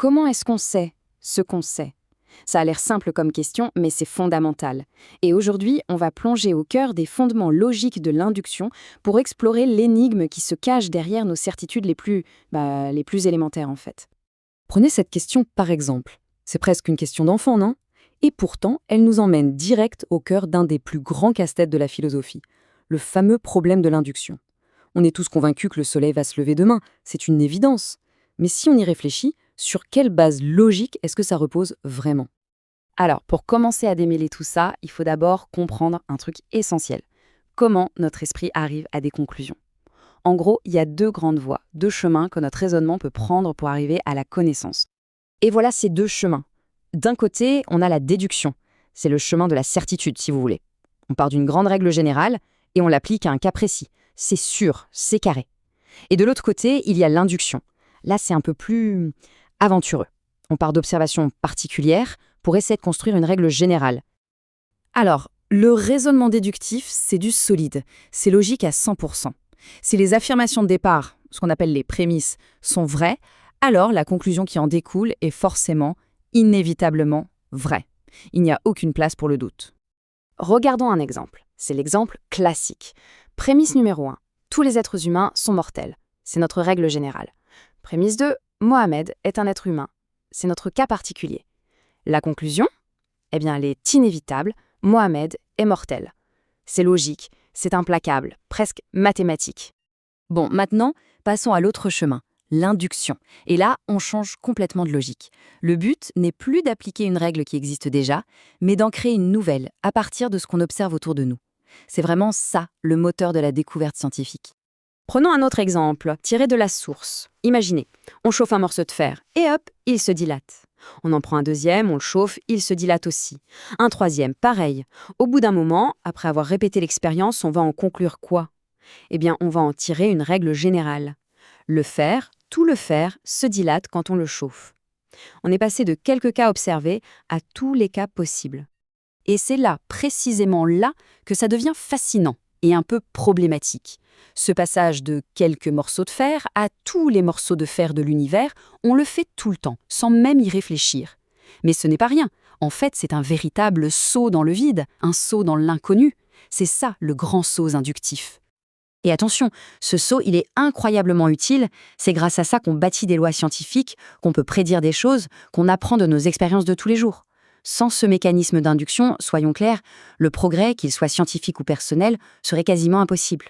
comment est-ce qu'on sait ce qu'on sait? Ça a l'air simple comme question, mais c'est fondamental. Et aujourd'hui, on va plonger au cœur des fondements logiques de l'induction pour explorer l'énigme qui se cache derrière nos certitudes les plus élémentaires en fait. Prenez cette question par exemple. C'est presque une question d'enfant, non? Et pourtant, elle nous emmène direct au cœur d'un des plus grands casse-têtes de la philosophie, le fameux problème de l'induction. On est tous convaincus que le soleil va se lever demain, c'est une évidence. Mais si on y réfléchit, sur quelle base logique est-ce que ça repose vraiment? Alors, pour commencer à démêler tout ça, il faut d'abord comprendre un truc essentiel. Comment notre esprit arrive à des conclusions. En gros, il y a deux grandes voies, deux chemins que notre raisonnement peut prendre pour arriver à la connaissance. Et voilà ces deux chemins. D'un côté, on a la déduction. C'est le chemin de la certitude, si vous voulez. On part d'une grande règle générale et on l'applique à un cas précis. C'est sûr, c'est carré. Et de l'autre côté, il y a l'induction. Là, c'est un peu plus aventureux. On part d'observations particulières pour essayer de construire une règle générale. Alors, le raisonnement déductif, c'est du solide. C'est logique à 100%. Si les affirmations de départ, ce qu'on appelle les prémices, sont vraies, alors la conclusion qui en découle est forcément, inévitablement, vraie. Il n'y a aucune place pour le doute. Regardons un exemple. C'est l'exemple classique. Prémisse numéro 1. Tous les êtres humains sont mortels. C'est notre règle générale. Prémisse 2. Mohamed est un être humain. C'est notre cas particulier. La conclusion? Elle est inévitable. Mohamed est mortel. C'est logique, c'est implacable, presque mathématique. Bon, maintenant, passons à l'autre chemin, l'induction. Et là, on change complètement de logique. Le but n'est plus d'appliquer une règle qui existe déjà, mais d'en créer une nouvelle à partir de ce qu'on observe autour de nous. C'est vraiment ça, le moteur de la découverte scientifique. Prenons un autre exemple, tiré de la source. Imaginez, on chauffe un morceau de fer, et hop, il se dilate. On en prend un deuxième, on le chauffe, il se dilate aussi. Un troisième, pareil. Au bout d'un moment, après avoir répété l'expérience, on va en conclure quoi? On va en tirer une règle générale. Le fer, tout le fer, se dilate quand on le chauffe. On est passé de quelques cas observés à tous les cas possibles. Et c'est là, précisément là, que ça devient fascinant et un peu problématique. Ce passage de quelques morceaux de fer à tous les morceaux de fer de l'univers, on le fait tout le temps, sans même y réfléchir. Mais ce n'est pas rien. En fait, c'est un véritable saut dans le vide, un saut dans l'inconnu. C'est ça, le grand saut inductif. Et attention, ce saut, il est incroyablement utile. C'est grâce à ça qu'on bâtit des lois scientifiques, qu'on peut prédire des choses, qu'on apprend de nos expériences de tous les jours. Sans ce mécanisme d'induction, soyons clairs, le progrès, qu'il soit scientifique ou personnel, serait quasiment impossible.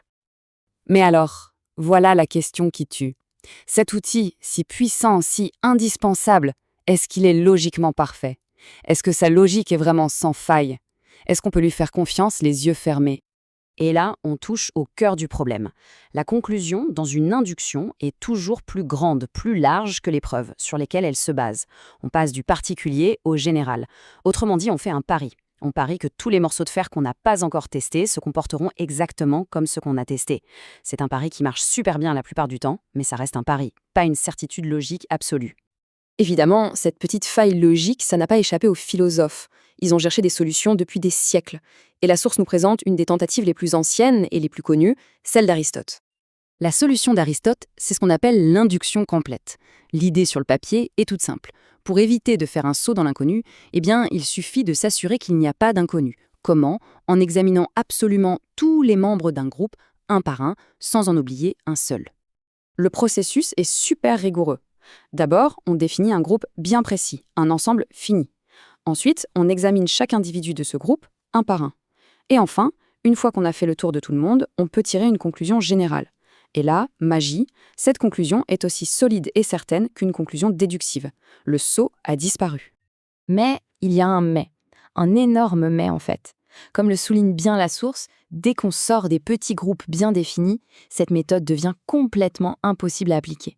Mais alors, voilà la question qui tue. Cet outil, si puissant, si indispensable, est-ce qu'il est logiquement parfait? Est-ce que sa logique est vraiment sans faille? Est-ce qu'on peut lui faire confiance les yeux fermés? Et là, on touche au cœur du problème. La conclusion, dans une induction, est toujours plus grande, plus large que les preuves sur lesquelles elle se base. On passe du particulier au général. Autrement dit, on fait un pari. On parie que tous les morceaux de fer qu'on n'a pas encore testés se comporteront exactement comme ceux qu'on a testés. C'est un pari qui marche super bien la plupart du temps, mais ça reste un pari, pas une certitude logique absolue. Évidemment, cette petite faille logique, ça n'a pas échappé aux philosophes. Ils ont cherché des solutions depuis des siècles. Et la source nous présente une des tentatives les plus anciennes et les plus connues, celle d'Aristote. La solution d'Aristote, c'est ce qu'on appelle l'induction complète. L'idée sur le papier est toute simple. Pour éviter de faire un saut dans l'inconnu, il suffit de s'assurer qu'il n'y a pas d'inconnu. Comment? En examinant absolument tous les membres d'un groupe, un par un, sans en oublier un seul. Le processus est super rigoureux. D'abord, on définit un groupe bien précis, un ensemble fini. Ensuite, on examine chaque individu de ce groupe, un par un. Et enfin, une fois qu'on a fait le tour de tout le monde, on peut tirer une conclusion générale. Et là, magie, cette conclusion est aussi solide et certaine qu'une conclusion déductive. Le saut a disparu. Mais il y a un énorme mais en fait. Comme le souligne bien la source, dès qu'on sort des petits groupes bien définis, cette méthode devient complètement impossible à appliquer.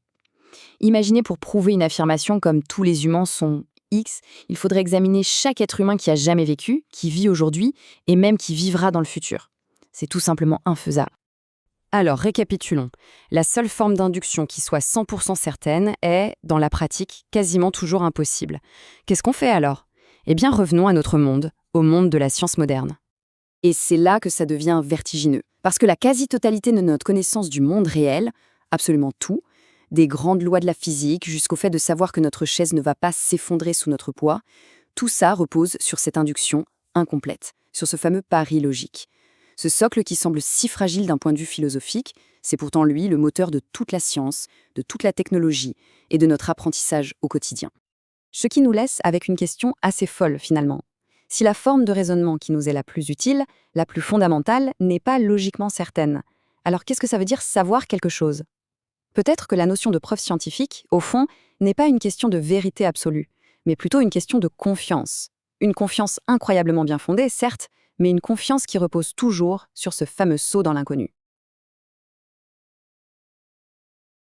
Imaginez pour prouver une affirmation comme « tous les humains sont X », il faudrait examiner chaque être humain qui a jamais vécu, qui vit aujourd'hui et même qui vivra dans le futur. C'est tout simplement infaisable. Alors, récapitulons. La seule forme d'induction qui soit 100% certaine est, dans la pratique, quasiment toujours impossible. Qu'est-ce qu'on fait alors? Revenons à notre monde, au monde de la science moderne. Et c'est là que ça devient vertigineux. Parce que la quasi-totalité de notre connaissance du monde réel, absolument tout, Des grandes lois de la physique jusqu'au fait de savoir que notre chaise ne va pas s'effondrer sous notre poids, tout ça repose sur cette induction incomplète, sur ce fameux pari logique. Ce socle qui semble si fragile d'un point de vue philosophique, c'est pourtant lui le moteur de toute la science, de toute la technologie et de notre apprentissage au quotidien. Ce qui nous laisse avec une question assez folle finalement. Si la forme de raisonnement qui nous est la plus utile, la plus fondamentale, n'est pas logiquement certaine, alors qu'est-ce que ça veut dire savoir quelque chose ? Peut-être que la notion de preuve scientifique, au fond, n'est pas une question de vérité absolue, mais plutôt une question de confiance. Une confiance incroyablement bien fondée, certes, mais une confiance qui repose toujours sur ce fameux saut dans l'inconnu.